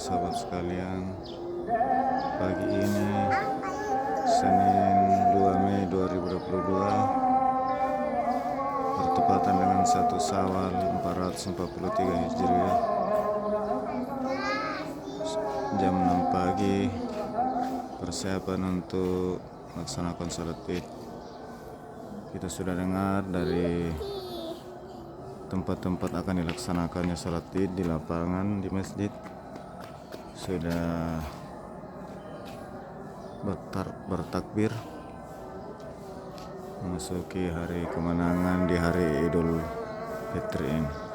sahabat sekalian. Pagi ini Senin 2 Mei 2022 bertepatan dengan 1 Syawal 443 Hijriah. Jam 6 pagi, persiapan untuk melaksanakan salat Id. Kita sudah dengar dari tempat-tempat akan dilaksanakannya salat Id di lapangan, di masjid sudah bertakbir memasuki hari kemenangan di hari Idul Fitri ini.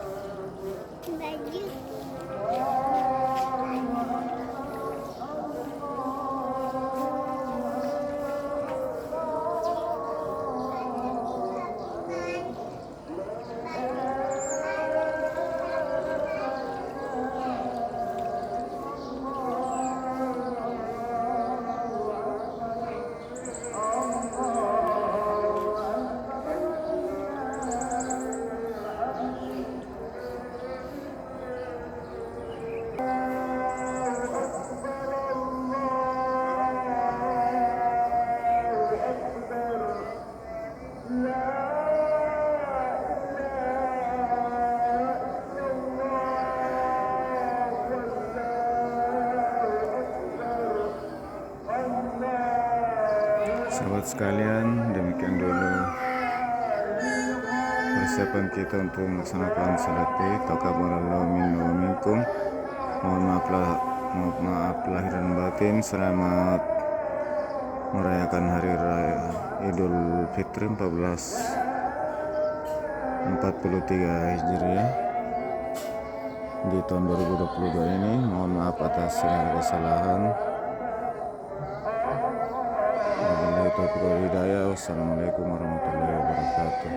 Sahabat sekalian, demikian dulu persiapan kita untuk melaksanakan salat Id. Taqabbalallahu minna wa minkum. Mohon maaf lahir dan batin. Selamat merayakan hari raya Idul Fitri 1443 Hijriah di tahun 2022 ini. Mohon maaf atas segala kesalahan. Wassalamualaikum warahmatullahi wabarakatuh.